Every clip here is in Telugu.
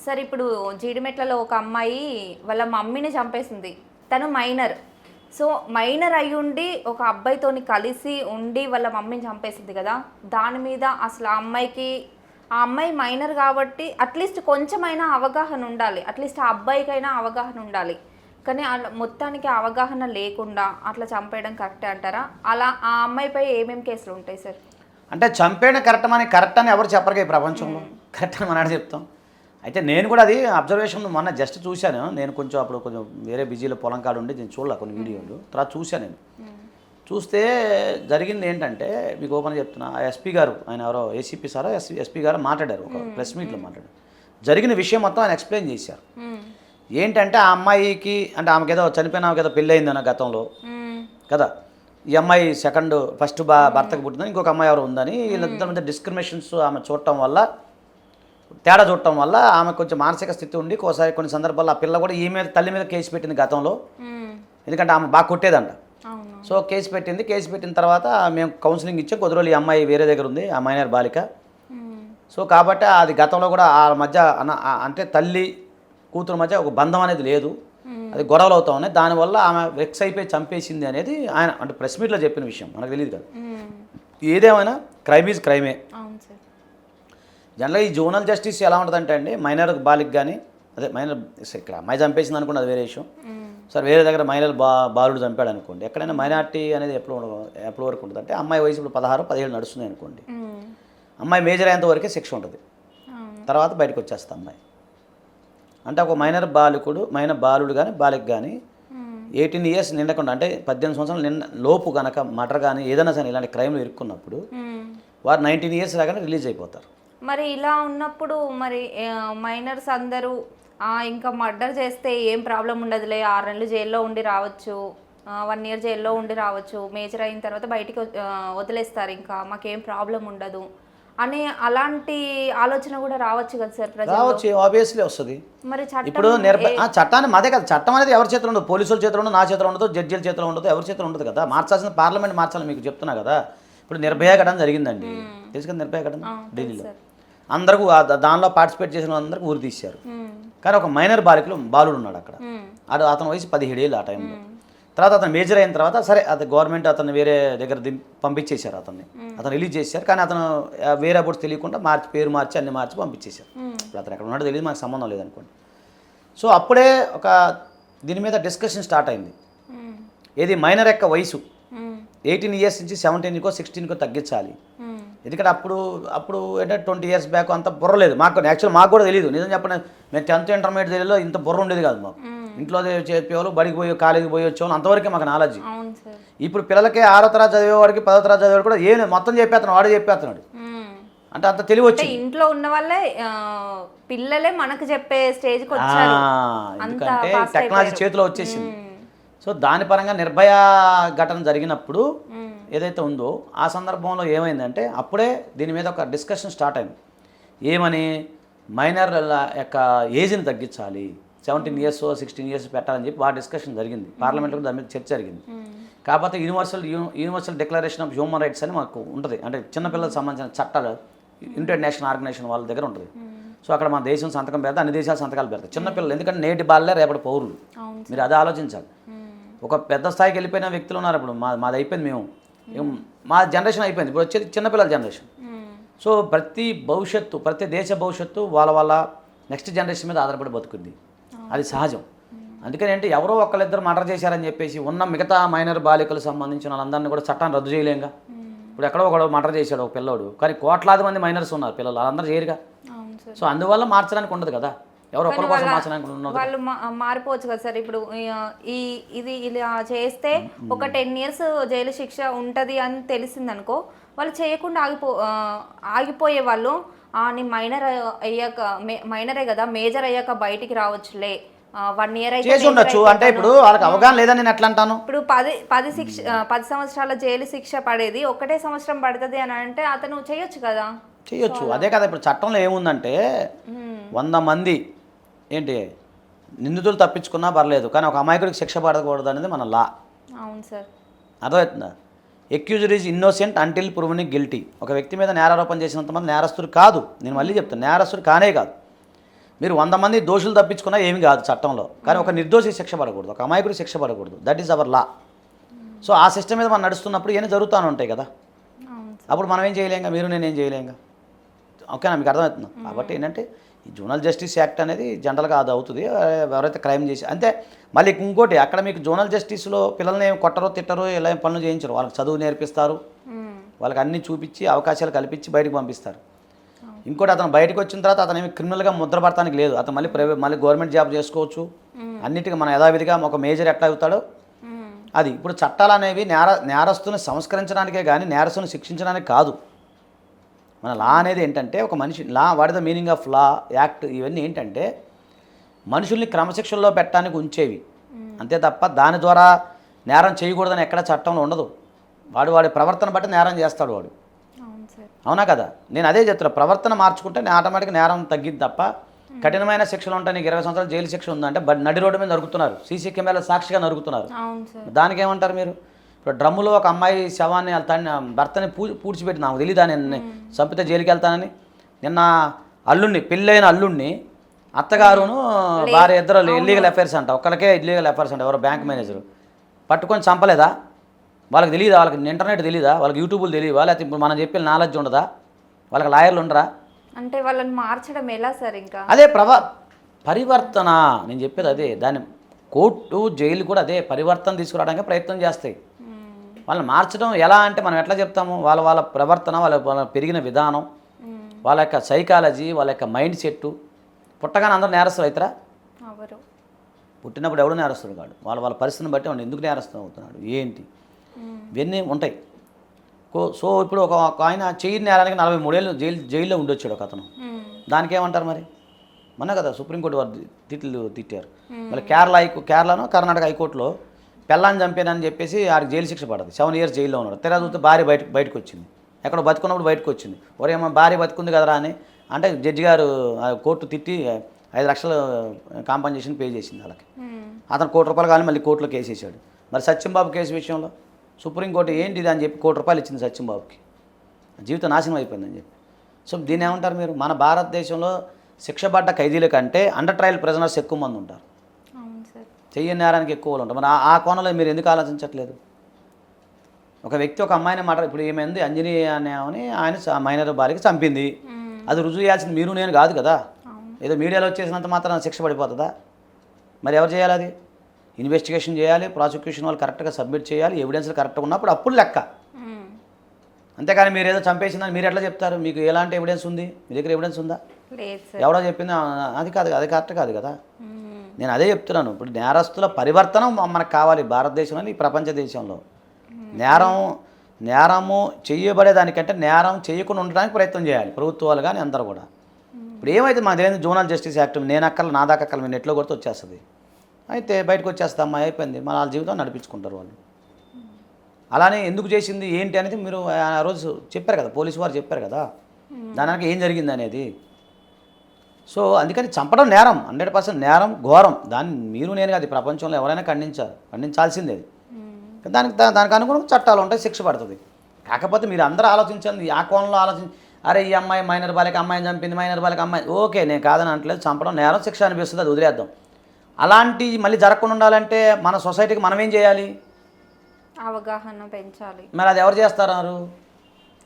సార్ ఇప్పుడు జీడిమెట్లలో ఒక అమ్మాయి వాళ్ళ మమ్మీని చంపేసింది. తను మైనర్. సో మైనర్ అయి ఉండి ఒక అబ్బాయితోని కలిసి ఉండి వాళ్ళ మమ్మీని చంపేసింది కదా. దాని మీద అసలు ఆ అమ్మాయి మైనర్ కాబట్టి అట్లీస్ట్ కొంచెమైనా అవగాహన ఉండాలి, అట్లీస్ట్ ఆ అబ్బాయికైనా అవగాహన ఉండాలి. కానీ మొత్తానికి అవగాహన లేకుండా అట్లా చంపేయడం కరెక్టే అంటారా? అలా ఆ అమ్మాయిపై ఏమేమి కేసులు ఉంటాయి సార్? అంటే చంపేయడం కరెక్ట్ అని ఎవరు చెప్పరు ఈ ప్రపంచంలో. కరెక్ట్ అని మనం చెప్తాం. అయితే నేను కూడా అది అబ్జర్వేషన్ మొన్న జస్ట్ చూశాను. నేను అప్పుడు కొంచెం వేరే బిజీలో పొలం కాడు ఉండి నేను చూడలే కొన్ని వీడియోలు. తర్వాత చూశాను. నేను చూస్తే జరిగింది ఏంటంటే మీకు ఓపెన్ చెప్తున్నా. ఆ ఎస్పీ గారు, ఆయన ఎవరో ఏసీపీ సారో ఎస్పీ గారు మాట్లాడారు, ఒక ప్రెస్ మీట్లో మాట్లాడారు. జరిగిన విషయం మొత్తం ఆయన ఎక్స్ప్లెయిన్ చేశారు. ఏంటంటే ఆ అమ్మాయికి, అంటే ఆమెకేదో చనిపోయిన ఆమెకేదో పెళ్ళి అయిందన్న గతంలో కదా. ఈ అమ్మాయి ఫస్ట్ భర్తకు పుట్టిందని, ఇంకొక అమ్మాయి ఎవరు ఉందని, వీళ్ళిద్దరి మధ్య డిస్క్రిమినేషన్స్ ఆమె తేడా చూడటం వల్ల ఆమె కొంచెం మానసిక స్థితి ఉండి కొన్ని సందర్భాల్లో ఆ పిల్ల కూడా తల్లి మీద కేసు పెట్టింది గతంలో. ఎందుకంటే ఆమె బాగా కొట్టేదంట. సో కేసు పెట్టిన తర్వాత మేము కౌన్సిలింగ్ ఇచ్చాం. కొద్ది రోజులు ఈ అమ్మాయి వేరే దగ్గర ఉంది, ఆ మైనర్ బాలిక. సో కాబట్టి అది గతంలో కూడా ఆ మధ్య అంటే తల్లి కూతురు మధ్య ఒక బంధం అనేది లేదు, అది గొడవలు అవుతా ఉన్నాయి. దానివల్ల ఆమె వెక్స్ అయిపోయి చంపేసింది అనేది ఆయన అంటే ప్రెస్ మీట్లో చెప్పిన విషయం, మనకు తెలియదు కదా. ఏదేమైనా క్రైమ్ ఈజ్ క్రైమే. జనరల్గా ఈ జోనల్ జస్టిస్ ఎలా ఉంటుందంటే అండి, మైనర్ బాలిక కానీ మైనర్ ఇక్కడ అమ్మాయి చంపేసింది అనుకోండి, అది వేరే విషయం. సార్ వేరే దగ్గర మైనర్ బాలుడు చంపాడు అనుకోండి, ఎక్కడైనా మైనార్టీ అనేది ఎప్పుడు వరకు ఉంటుంది అంటే అమ్మాయి వయసు ఇప్పుడు 16-17 నడుస్తుంది అనుకోండి. అమ్మాయి మేజర్ అయ్యేంత వరకే శిక్ష ఉంటుంది, తర్వాత బయటకు వచ్చేస్తుంది అమ్మాయి. అంటే ఒక మైనర్ బాలుడు కానీ బాలిక కానీ 18 ఇయర్స్ నిండకుండా, అంటే 18 సంవత్సరాలు లోపు కనుక మర్డర్ కానీ ఏదైనా సరే ఇలాంటి క్రైమ్లు ఇరుక్కున్నప్పుడు వారు 19 ఇయర్స్ లాగానే రిలీజ్ అయిపోతారు. మరి ఇలా ఉన్నప్పుడు మరి మైనర్స్ అందరూ ఇంకా మర్డర్ చేస్తే ఏం ప్రాబ్లం ఉండదులే, 6 నెలలు జైల్లో ఉండి రావచ్చు, 1 ఇయర్ జైల్లో ఉండి రావచ్చు, మేజర్ అయిన తర్వాత బయటికి వదిలేస్తారు, ఇంకా మాకేం ప్రాబ్లం ఉండదు అనే అలాంటి ఆలోచన కూడా రావచ్చు కదా సార్ ప్రజలు? రావచ్చు, ఆబ్వియస్లీ వస్తుంది. మరి ఇప్పుడు చట్టాన్ని మాదే కదా, చట్టం అనేది ఎవరి చేతిలో ఉండదు, పోలీసుల చేతిలో ఉండదు, నా చేతిలో ఉండదు, జడ్జీల చేతిలో ఉండదు, ఎవరి చేతిలో ఉండదు కదా. మార్చాల్సిన పార్లమెంట్ మార్చాలి, మీకు చెప్తున్నా కదా. ఇప్పుడు నిర్భయ ఘటన జరిగిందండి, తెలుసు కదా నిర్భయ ఘటన ఢిల్లీలో. అందరికీ దానిలో పార్టిసిపేట్ చేసిన అందరికీ ఊరి తీశారు. కానీ ఒక మైనర్ బాలుడు ఉన్నాడు అక్కడ, అతని వయసు 17 ఏళ్ళు ఆ టైంలో. తర్వాత అతను మేజర్ అయిన తర్వాత సరే అతను గవర్నమెంట్ అతన్ని వేరే దగ్గర పంపించేశారు, అతను రిలీజ్ చేశారు. కానీ అతను వేరే అప్పుడు తెలియకుండా పేరు మార్చి అన్ని మార్చి పంపించేశారు. ఇప్పుడు అతను ఎక్కడ ఉన్నాడో తెలియదు, మాకు సంబంధం లేదనుకోండి. సో అప్పుడే దీని మీద డిస్కషన్ స్టార్ట్ అయింది. ఏది మైనర్ యొక్క వయసు 18 ఇయర్స్ నుంచి 17కో 16కో తగ్గించాలి. ఎందుకంటే అప్పుడు ఏంటంటే 20 ఇయర్స్ బ్యాక్ అంత బుర్ర లేదు మాకు. యాక్చువల్ మాకు కూడా తెలియదు, నిజం చెప్పండి. మేము 10th ఇంటర్మీడియట్ తెలియలో ఇంత బుర్ర ఉండేది కాదు మాకు. ఇంట్లో చెప్పేవాళ్ళు, బడికి పోయి కాలేజీకి పోయి వచ్చేవాళ్ళు, అంతవరకే మాకు నాలెడ్జ్. ఇప్పుడు పిల్లలకి 6వ తరగతి చదివేవాడికి 10వ తరగతి చదివేవాడు కూడా ఏం మొత్తం చెప్పేస్తున్నాడు, వాడే చెప్పేస్తున్నాడు. అంటే అంత తెలివి వచ్చి ఇంట్లో ఉన్న వాళ్ళే పిల్లలే మనకు చెప్పే స్టేజ్కి వచ్చారు, ఎందుకంటే టెక్నాలజీ చేతిలో వచ్చేసింది. సో దాని పరంగా నిర్భయ ఘటన జరిగినప్పుడు ఏదైతే ఉందో ఆ సందర్భంలో ఏమైందంటే అప్పుడే దీని మీద ఒక డిస్కషన్ స్టార్ట్ అయింది. ఏమని, మైనర్ల యొక్క ఏజ్ని తగ్గించాలి, 17 ఇయర్స్ 16 ఇయర్స్ పెట్టాలని చెప్పి డిస్కషన్ జరిగింది. పార్లమెంట్లో దాని మీద చర్చ జరిగింది. కాకపోతే universal declaration of human rights అని మాకు ఉంటుంది, అంటే చిన్నపిల్లలకు సంబంధించిన చట్టాలు యునైటెడ్ నేషన్ ఆర్గనైజేషన్ వాళ్ళ దగ్గర ఉంటుంది. సో అక్కడ మన దేశం సంతకం పెడితే అన్ని దేశాలు సంతకాలు పెడతాయి చిన్నపిల్లలు, ఎందుకంటే నేటి బాలలే రేపటి పౌరులు. మీరు అది ఆలోచించాలి. ఒక పెద్ద స్థాయికి వెళ్ళిపోయిన వ్యక్తులు ఉన్నారు. ఇప్పుడు మాది అయిపోయింది, మా జనరేషన్ అయిపోయింది, ఇప్పుడు వచ్చేది చిన్నపిల్లల జనరేషన్. సో ప్రతి దేశ భవిష్యత్తు వాళ్ళ నెక్స్ట్ జనరేషన్ మీద ఆధారపడి బతుకుంది, అది సహజం. అందుకని అంటే ఎవరో ఒకళ్ళిద్దరు మర్డర్ చేశారని చెప్పేసి ఉన్న మిగతా మైనర్ బాలికలకు సంబంధించిన వాళ్ళందరినీ కూడా చట్టాన్ని రద్దు చేయలేంగా. ఇప్పుడు ఎక్కడో ఒకడు మర్డర్ చేశాడు ఒక పిల్లోడు, కానీ కోట్లాది మంది మైనర్స్ ఉన్నారు పిల్లలు, వాళ్ళందరూ చేయరుగా. సో అందువల్ల మార్చడానికి ఉండదు కదా, ఎవరో ఒకరి కోసం మార్చడానికి ఉండదు. వాళ్ళు మారిపోవచ్చు కదా సార్. ఇప్పుడు ఇది ఇలా చేస్తే ఒక 10 ఇయర్స్ జైలు శిక్ష ఉంటుంది అని తెలిసిందనుకో, వాళ్ళు చేయకుండా ఆగిపోయే వాళ్ళు నీ మైనరే కదా, మేజర్ అయ్యాక బయటికి రావచ్చులే, 1 ఇయర్ అయితే ఉండొచ్చు. అంటే ఇప్పుడు వాళ్ళకి అవగాహన లేదని నేను ఎట్లా అంటాను. ఇప్పుడు 10 సంవత్సరాల జైలు శిక్ష పడేది 1 సంవత్సరం పడుతుంది అని అంటే అతను చేయొచ్చు కదా. చేయొచ్చు, అదే కదా. ఇప్పుడు చట్టంలో ఏముందంటే 100 మంది ఏంటి నిందితులు తప్పించుకున్నా పర్లేదు, కానీ ఒక అమాయకుడికి శిక్ష పడకూడదు అనేది మన లా. అవును సార్, అర్థమవుతుందా? Accused is innocent until proved guilty. ఒక వ్యక్తి మీద నేరారోపణ చేసినంత మంది నేరస్తుడు కాదు. నేను మళ్ళీ చెప్తాను, నేరస్తుడు కానే కాదు. మీరు 100 మంది దోషులు తప్పించుకున్నా ఏమి కాదు చట్టంలో, కానీ ఒక నిర్దోషి శిక్ష పడకూడదు, ఒక అమాయకుడు శిక్ష పడకూడదు. That is our law. So ఆ సిస్టమ్ మీద మనం నడుస్తున్నప్పుడు ఇవన్నీ జరుగుతూనే ఉంటాయి కదా. అప్పుడు మనం ఏం చేయలేంగా, మీరు నేనేం చేయలేంగా. ఓకేనా, మీకు అర్థమవుతుందా? కాబట్టి ఏంటంటే ఈ జోనల్ జస్టిస్ యాక్ట్ అనేది జనరల్గా అది అవుతుంది ఎవరైతే క్రైమ్ చేసి. అంతే. మళ్ళీ ఇంకోటి, అక్కడ మీకు జోనల్ జస్టిస్లో పిల్లల్ని ఏం కొట్టరో తిట్టరో ఇలా ఏం పనులు చేయించరు. వాళ్ళకి చదువు నేర్పిస్తారు, వాళ్ళకి అన్నీ చూపించి అవకాశాలు కల్పించి బయటకు పంపిస్తారు. ఇంకోటి, అతను బయటకు వచ్చిన తర్వాత అతను ఏమి క్రిమినల్గా ముద్రపడటానికి లేదు. అతను మళ్ళీ గవర్నమెంట్ జాబ్ చేసుకోవచ్చు. అన్నిటికీ మన యథావిధిగా ఒక మేజర్ ఎట్లా అవుతాడో అది. ఇప్పుడు చట్టాలు అనేవి నేరస్తుని సంస్కరించడానికే కానీ నేరస్తుని శిక్షించడానికి కాదు. మన లా అనేది ఏంటంటే ఒక మనిషి లా, what is the meaning of law, act, ఇవన్నీ ఏంటంటే మనుషుల్ని క్రమశిక్షణలో పెట్టడానికి ఉంచేవి, అంతే తప్ప దాని ద్వారా నేరం చేయకూడదని ఎక్కడ చట్టంలో ఉండదు. వాడి ప్రవర్తన బట్టి నేరం చేస్తాడు వాడు. అవునా కదా. నేను అదే చెప్తున్నా, ప్రవర్తన మార్చుకుంటే ఆటోమేటిక్గా నేరం తగ్గిద్ది తప్ప కఠినమైన శిక్షలు ఉంటాయి. నీకు 20 సంవత్సరాలు జైలు శిక్ష ఉందంటే నడి రోడ్డు మీద నరుగుతున్నారు, సీసీ కెమెరాల సాక్షిగా నరుగుతున్నారు. దానికి ఏమంటారు మీరు? ఇప్పుడు డ్రమ్ములో ఒక అమ్మాయి శవాన్ని భర్తని పూడ్చిపెట్టి, నాకు తెలియదా నేను చంపితే జైలుకి వెళ్తానని. నిన్న అల్లుడిని, పెళ్ళైన అల్లుడిని అత్తగారును భార్య ఇద్దరు ఇల్లీగల్ అఫైర్స్ అంట, ఒక్కరికే ఇల్లీగల్ అఫైర్స్ అంట, ఎవరో బ్యాంక్ మేనేజరు పట్టుకొని చంపలేదా? వాళ్ళకి తెలియదా? వాళ్ళకి ఇంటర్నెట్ తెలియదా? వాళ్ళకి యూట్యూబ్లు తెలియవా? లేకపోతే ఇప్పుడు మనం చెప్పే నాలెడ్జ్ ఉండదా? వాళ్ళకి లాయర్లు ఉండరా? అంటే వాళ్ళని మార్చడం ఎలా సార్? ఇంకా అదే పరివర్తన నేను చెప్పేది అదే. దాన్ని కోర్టు జైలు కూడా అదే పరివర్తన తీసుకురావడానికి ప్రయత్నం చేస్తాయి. వాళ్ళని మార్చడం ఎలా అంటే మనం ఎట్లా చెప్తాము? వాళ్ళ ప్రవర్తన, వాళ్ళ పెరిగిన విధానం, వాళ్ళ యొక్క సైకాలజీ, వాళ్ళ యొక్క మైండ్ సెట్టు. పుట్టగానే అందరూ నేరస్తులు అవుతారా? పుట్టినప్పుడు ఎవడు నేరస్తుడు కాడు. వాళ్ళ పరిస్థితిని బట్టి వాడు ఎందుకు నేరస్తుడు అవుతున్నాడు ఏంటి, ఇవన్నీ ఉంటాయి. సో ఇప్పుడు ఒక ఆయన చేయని నేరానికి 43 ఏళ్ళు జైల్లో ఉండొచ్చాడు ఒక అతను. దానికి ఏమంటారు మరి? మొన్న కదా సుప్రీంకోర్టు వారు తిట్టారు. మళ్ళీ కేరళనో కర్ణాటక హైకోర్టులో పెళ్ళాన్ని చంపానని చెప్పేసి ఆడికి జైలు శిక్ష పడదు. 7 years జైల్లో ఉన్నాడు. తెర చూస్తే భార్య బయటకు వచ్చింది, ఎక్కడో బతుకున్నప్పుడు బయటకు వచ్చింది. ఒరేమో భార్య బతుకుంది కదరా అని అంటే జడ్జి గారు కోర్టు తిట్టి 5 లక్షలు కాంపన్సేషన్ పే చేసింది వాళ్ళకి. అతను ₹1 కానీ మళ్ళీ కోర్టులో కేసు వేసాడు. మరి సత్యంబాబు కేసు విషయంలో సుప్రీంకోర్టు ఏంటిది అని చెప్పి ₹1 ఇచ్చింది సత్యంబాబుకి, జీవితం నాశనం అయిపోయిందని చెప్పి. సో దీన్ని ఏమంటారు మీరు? మన భారతదేశంలో శిక్షపడ్డ ఖైదీల కంటే అండర్ ట్రయల్ ప్రిజనర్స్ ఎక్కువ మంది ఉంటారు, చెయ్యని నేరానికి ఎక్కువ వాళ్ళు ఉంటారు. మరి ఆ కోణంలో మీరు ఎందుకు ఆలోచించట్లేదు? ఒక వ్యక్తి ఒక అమ్మాయిని ఇప్పుడు ఏమైంది, అంజనీ అనే ఆయన మైనర్ భార్యకి చంపింది, అది రుజువు చేయాల్సింది మీరు నేను కాదు కదా. ఏదో మీడియాలో వచ్చేసినంత మాత్రం శిక్ష పడిపోతుందా? మరి ఎవరు చేయాలి? అది ఇన్వెస్టిగేషన్ చేయాలి, ప్రాసిక్యూషన్ వాళ్ళు కరెక్ట్గా సబ్మిట్ చేయాలి, ఎవిడెన్స్లు కరెక్ట్గా ఉన్నప్పుడు అప్పుడు లెక్క. అంతేకాని మీరు ఏదో చంపేసిందని మీరు ఎట్లా చెప్తారు? మీకు ఎలాంటి ఎవిడెన్స్ ఉంది? మీ దగ్గర ఎవిడెన్స్ ఉందా? ఎవడో చెప్పింది అది కాదు, అది కరెక్ట్ కాదు కదా. నేను అదే చెప్తున్నాను. ఇప్పుడు నేరస్తుల పరివర్తన మనకు కావాలి భారతదేశంలో, ఈ ప్రపంచ దేశంలో. నేరము చేయబడేదానికంటే నేరం చేయకుండా ఉండడానికి ప్రయత్నం చేయాలి ప్రభుత్వాలు కానీ అందరూ కూడా. ఇప్పుడు ఏమైతే మాకు తెలియదు జోనల్ జస్టిస్ యాక్ట్, నేను అక్కల నా దాకా అక్కల మీరు నెట్లో కొడితే వచ్చేస్తుంది. అయితే బయటకు వచ్చేస్తా అమ్మాయి అయిపోయింది, మన వాళ్ళ జీవితం నడిపించుకుంటారు వాళ్ళు. అలానే ఎందుకు చేసింది ఏంటి అనేది మీరు ఆ రోజు చెప్పారు కదా, పోలీసు వారు చెప్పారు కదా దానికి ఏం జరిగింది అనేది. సో అందుకని చంపడం నేరం, 100% నేరం, ఘోరం. దాన్ని మీరు నేను కాదు ప్రపంచంలో ఎవరైనా ఖండించాల్సిందే. దానికి అనుగుణంగా చట్టాలు ఉంటాయి, శిక్ష పడుతుంది. కాకపోతే మీరు అందరూ ఆలోచించండి, ఆ కోణంలో అరే ఈ అమ్మాయి మైనర్ బాలిక అమ్మాయిని చంపింది, మైనర్ బాలిక అమ్మాయి, ఓకే నేను కాదని అనట్లేదు, చంపడం నేరం, శిక్ష అనిపిస్తుంది, అది వదిలేద్దాం. అలాంటి మళ్ళీ జరగకుండా ఉండాలంటే మన సొసైటీకి మనం ఏం చేయాలి? అవగాహన పెంచాలి. మరి అది ఎవరు చేస్తారు?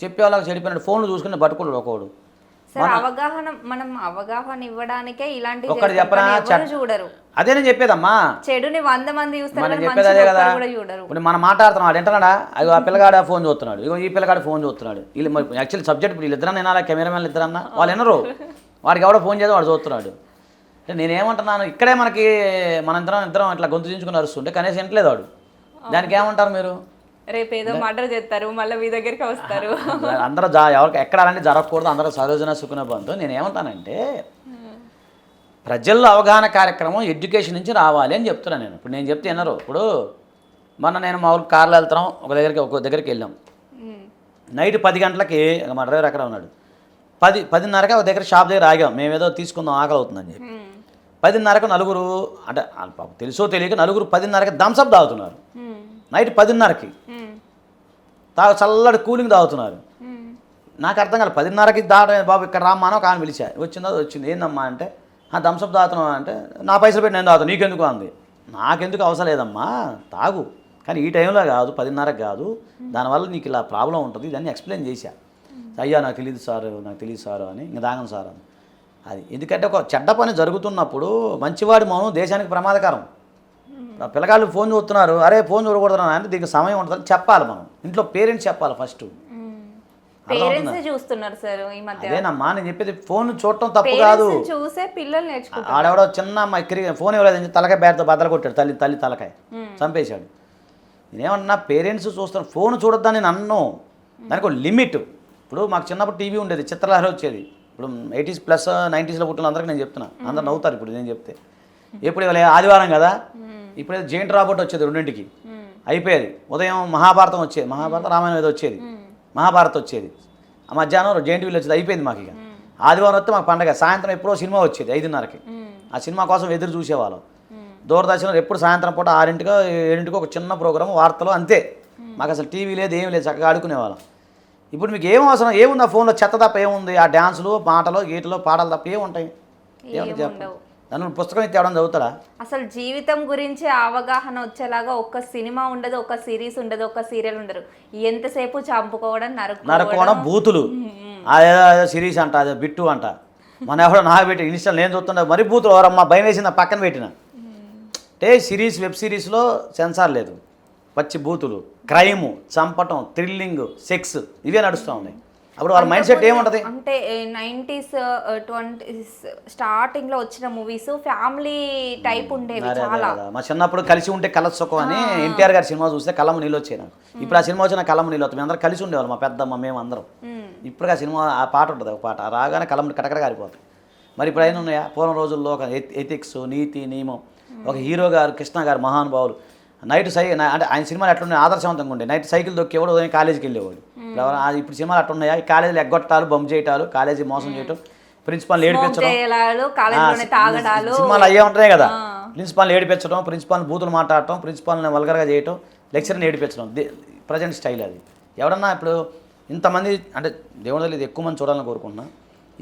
చెప్పేవాళ్ళకి చెడిపోయినట్టు ఫోన్లు చూసుకుని పట్టుకోడు ఒకడు. అవగాహన ఇవ్వడానికే ఇలాంటి చూడరు. అదే నేను చెప్పేదమ్మా, చెడుని 100 మంది చూస్తారు, చెప్పేది అదే కదా. ఇప్పుడు మనం మాట్లాడుతున్నాడు వింటున్నాడా? అయ్యో ఆ పిల్లగాడు ఫోన్ చూస్తున్నాడు, ఇగో ఈ పిల్లగాడు ఫోన్ చూస్తున్నాడు. వీళ్ళు యాక్చువల్ సబ్జెక్ట్ ఇప్పుడు వీళ్ళిద్దరన్నా వినాలా, కెమెరామెన్లు ఇద్దరన్నా వాళ్ళు వినరు. వాడికి ఎవడో ఫోన్ చేసి వాడు చూస్తున్నాడు. నేనేమంటున్నాను, ఇక్కడే మన ఇద్దరం ఇట్లా గొంతు దించుకుని అరుస్తుంటే కనీసం వింటలేదు వాడు. దానికి ఏమంటారు మీరు? రేపు ఏదో మర్డర్ చేస్తారు, మళ్ళీ మీ దగ్గరికి వస్తారు. అందరూ ఎవరికి ఎక్కడ అలాంటి జరగకూడదు, అందరూ సరోజన సుఖన బంధు. నేను ఏమంటానంటే ప్రజల్లో అవగాహన కార్యక్రమం ఎడ్యుకేషన్ నుంచి రావాలి అని చెప్తున్నాను నేను. ఇప్పుడు నేను చెప్తే వినరు. ఇప్పుడు నేను మా ఊరు కార్లో వెళ్తున్నాం, ఒక దగ్గరికి వెళ్ళాం. నైట్ 10 గంటలకి మా డ్రైవర్ అక్కడ ఉన్నాడు. 10:30కి ఒక దగ్గర షాప్ దగ్గర ఆగాం, మేమేదో తీసుకుందాం ఆకలి అవుతుందని చెప్పి. 10:30కి నలుగురు, అంటే తెలుసో తెలియక నలుగురు 10:30కి థమ్సప్ తాగుతున్నారు. నైట్ 10:30కి చల్లటి కూలింగ్ తాగుతున్నారు. నాకు అర్థం కాదు. 10:30కి బాబు ఇక్కడ రామ్మానో కానీ పిలిచా, వచ్చింది ఏందమ్మా అంటే థమ్స్అప్ తాగుతున్నావు అంటే నా పైసలు పెట్టి నేను తాగుతాను నీకెందుకు అంది. నాకెందుకు అవసరం లేదమ్మా తాగు, కానీ ఈ టైంలో కాదు 10:30కి కాదు, దానివల్ల నీకు ఇలా ప్రాబ్లం ఉంటుంది ఇదని ఎక్స్ప్లెయిన్ చేశా. అయ్యా నాకు తెలియదు సార్ అని ఇంకా తాగను సార్ అని. అది ఎందుకంటే ఒక చెడ్డ పని జరుగుతున్నప్పుడు మంచివాడి మౌనం దేశానికి ప్రమాదకరం. పిల్లగాళ్ళు ఫోన్ చూస్తున్నారు, అరే ఫోన్ చూడకూడదు అంటే దీనికి సమయం ఉంటుందని చెప్పాలి మనం. ఇంట్లో పేరెంట్స్ చెప్పాలి ఫస్ట్. పేరెంట్స్ చూస్తున్నారు సార్ ఈ మధ్య. అదేనమ్మా నేను చెప్పేది, ఫోన్ చూడటం తప్పు కాదు, చూసే పిల్లలు నేర్చుకుంటారు. ఆడెవడో చిన్న అమ్మాయి ఫోన్ ఇవ్వలేదు, తలకాయ బ్యాట్తో బద్దలు కొట్టాడు, తల్లి తలకాయ చంపేశాడు. నేనేమన్నా పేరెంట్స్ చూస్తాను, ఫోన్ చూడొద్దని నేను అన్ను, దానికి ఒక లిమిట్. ఇప్పుడు మాకు చిన్నప్పుడు టీవీ ఉండేది, చిత్రలహరి వచ్చేది. ఇప్పుడు 80s+ 90sలో పుట్టిన అందరికీ నేను చెప్తున్నా, అందరు నవ్వుతారు ఇప్పుడు నేను చెప్తే. ఎప్పుడు ఇవాళ ఆదివారం కదా, ఇప్పుడు జెయింట్ రాబోట్ వచ్చేది 2ంటికి అయిపోయేది. ఉదయం మహాభారతం వచ్చేది, మహాభారతం రామాయణం ఏదో వచ్చేది, మహాభారతం వచ్చేది. ఆ మధ్యాహ్నం జెయింట్ వీల్ వచ్చేది, అయిపోయింది మాకు. ఇక ఆదివారం వస్తే మాకు పండగ. సాయంత్రం ఎప్పుడో సినిమా వచ్చేది 5:30కి, ఆ సినిమా కోసం ఎదురు చూసేవాళ్ళం. దూరదర్శన్లో ఎప్పుడు సాయంత్రం పూట 6ంటికో 7ంటికో ఒక చిన్న ప్రోగ్రాం, వార్తలు, అంతే. మాకు అసలు టీవీ లేదు ఏం లేదు, చక్కగా ఆడుకునేవాళ్ళం. ఇప్పుడు మీకు ఏం అవసరం, ఏముంది ఆ ఫోన్లో, చెత్త తప్ప ఏముంది, ఆ డ్యాన్సులు మాటలు గీటలు పాటలు తప్ప ఏముంటాయి? ఏమంటే చెప్పండి, నన్ను పుస్తకం ఎత్తి ఎవడని చదువుతారా? అసలు జీవితం గురించి అవగాహన వచ్చేలాగా ఒక్క సినిమా ఉండదు, ఒక సిరీస్ ఉండదు, ఒక సీరియల్ ఉండదు. ఎంతసేపు చంపుకోవడం, నరకోవడం, బూతులు. అదేదో సిరీస్ అంట, అదే బిట్టు అంట, మన ఎవడో నాకు పెట్టి ఇన్స్టాల్ నేను చూస్తుండే మరి బూతులు. ఎవరమ్మా భయం వేసింది పక్కన పెట్టిన అంటే సిరీస్, వెబ్ సిరీస్లో సెన్సార్ లేదు, పచ్చి బూతులు, క్రైము, చంపటం, థ్రిల్లింగ్, సెక్స్, ఇవే నడుస్తూ ఉన్నాయి. అప్పుడు వాళ్ళ మైండ్ సెట్ ఏముంటుంది అంటే 90s 20s స్టార్టింగ్లో వచ్చిన మూవీస్ ఫ్యామిలీ టైప్ ఉండేవి చాలా. మా చిన్నప్పుడు కలిసి ఉంటే కళ్ళ సుఖం అని ఎన్టీఆర్ గారి సినిమా చూస్తే కళ్ళము నీళ్ళు వచ్చాయి నాకు. ఇప్పుడు ఆ సినిమా వచ్చిన కళ్ళము నీళ్ళు వస్తాయి. మేము అందరం కలిసి ఉండేవాళ్ళు, మా పెద్దమ్మ మేము అందరం. ఇప్పుడు ఆ సినిమా ఆ పాట ఉంటుంది, ఒక పాట రాగానే కళ్ళము కటకట కారిపోతాయి. మరి ఇప్పుడు అయినా ఉన్నాయా? పూర్వం రోజుల్లో ఒక ఎథిక్స్, నీతి నియమం, ఒక హీరో గారు కృష్ణ గారు మహానుభావులు నైట్ అంటే ఆయన సినిమాలు ఎట్లున్నాయి ఆదర్శవంతంగా ఉండే. నైట్ సైకిల్ దొక్కేవాడు, ఉదయం కాలేజీకి వెళ్ళేవాడు. ఇప్పుడు సినిమాలు అట్లున్నాయా? ఈ కాలేజీలు ఎగ్గొట్టాలు, బొమ్మ చేయటాలు, కాలేజీ మోసం చేయటం, ప్రిన్సిపాల్ ఏడిపించడం, సినిమాలు అయ్యే ఉంటాయి కదా. ప్రిన్సిపాల్ని ఏడిపించడం, ప్రిన్సిపాల్ని బూతులు మాట్లాడటం, ప్రిన్సిపాల్ని వల్గర్గా చేయటం, లెక్చర్ని ఏడిపించడం, ప్రజెంట్ స్టైల్ అది. ఎవడన్నా ఇప్పుడు ఇంతమంది అంటే దేవుడి ఇది ఎక్కువ మంది చూడాలని కోరుకుంటున్నా.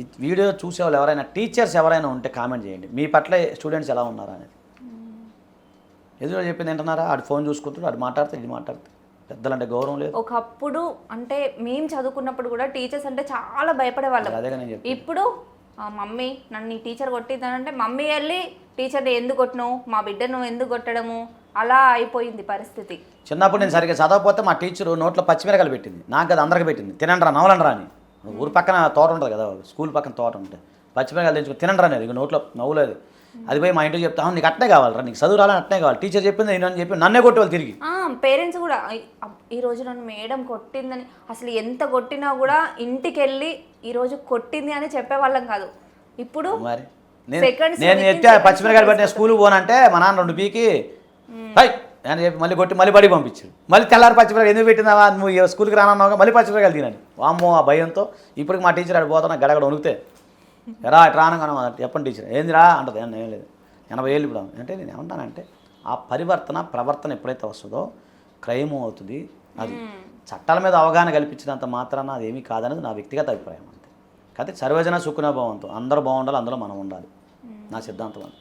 ఈ వీడియో చూసేవాళ్ళు ఎవరైనా టీచర్స్ ఎవరైనా ఉంటే కామెంట్ చేయండి, మీ పట్ల స్టూడెంట్స్ ఎలా ఉన్నారు అనేది. ఎదురు చెప్పింది ఏంటన్నారా, ఆడు ఫోన్ చూసుకుంటాడు, ఆడు మాట్లాడితే ఇది మాట్లాడితే, పెద్దలంటే గౌరవం లేదు. ఒకప్పుడు అంటే మేము చదువుకున్నప్పుడు కూడా టీచర్స్ అంటే చాలా భయపడేవాళ్ళం. అదేగా నేను చెప్పాను. ఇప్పుడు మమ్మీ నన్ను ఈ టీచర్ కొట్టిద్దానంటే మమ్మీ వెళ్ళి టీచర్ని ఎందుకు కొట్టను, మా బిడ్డను ఎందుకు కొట్టడము, అలా అయిపోయింది పరిస్థితి. చిన్నప్పుడు నేను సరిగ్గా చదవకపోతే మా టీచరు నోట్లో పచ్చిమిరకాయలు పెట్టింది, నాకు అది అందరికి పెట్టింది, తినండి రా నవ్వలండి రా అని. ఊరు పక్కన తోట ఉంటుంది కదా, స్కూల్ పక్కన తోట ఉంటుంది, పచ్చిమిరకాయలు తెచ్చుకో తినండి రా అనేది, ఇక నోట్లో నవ్వులేదు. అది పోయి మా ఇంటికి చెప్తా, నీకు అట్నే కావాలరా, నీకు చదువు రాలని అట్నే కావాలి, టీచర్ చెప్పింది నేను అని చెప్పి నన్నే కొట్టేవాళ్ళు తిరిగి. పేరెంట్స్ కూడా ఈరోజు నన్ను మేడం కొట్టిందని, అసలు ఎంత కొట్టినా కూడా ఇంటికి వెళ్ళి ఈరోజు కొట్టింది అని చెప్పేవాళ్ళం కాదు. ఇప్పుడు మరి నేను చెప్తే పచ్చిమిరకాయలు పట్టిన స్కూల్కి పోనంటే మా నాన్న 2 పీకి హై అని చెప్పి మళ్ళీ కొట్టి మళ్ళీ బడి పంపించాడు. మళ్ళీ తెల్లారి పచ్చిమిరకాయలు ఎందుకు పెట్టినావా, నువ్వు స్కూల్కి రానన్నావుగా మళ్ళీ పచ్చిమిరకాయలు తినండి. వామ్మో ఆ భయంతో ఇప్పటికి మా టీచర్ ఆడ పోతున్నా గడగడ వణుకుతే, ఎరా ఇటు రానగానే చెప్పండి టీచర్ ఏంది రా అంటది. ఏం లేదు 80 ఏళ్ళు ఇప్పుడు అంటే నేను ఏమంటానంటే ఆ ప్రవర్తన ఎప్పుడైతే వస్తుందో క్రైమ్ అవుతుంది. అది చట్టాల మీద అవగాహన కల్పించినంత మాత్రాన అదేమీ కాదనేది నా వ్యక్తిగత అభిప్రాయం అంతే. కాబట్టి సర్వజన సుఖినో భవంతు, అందరూ బాగుండాలి, అందులో మనం ఉండాలి, నా సిద్ధాంతం.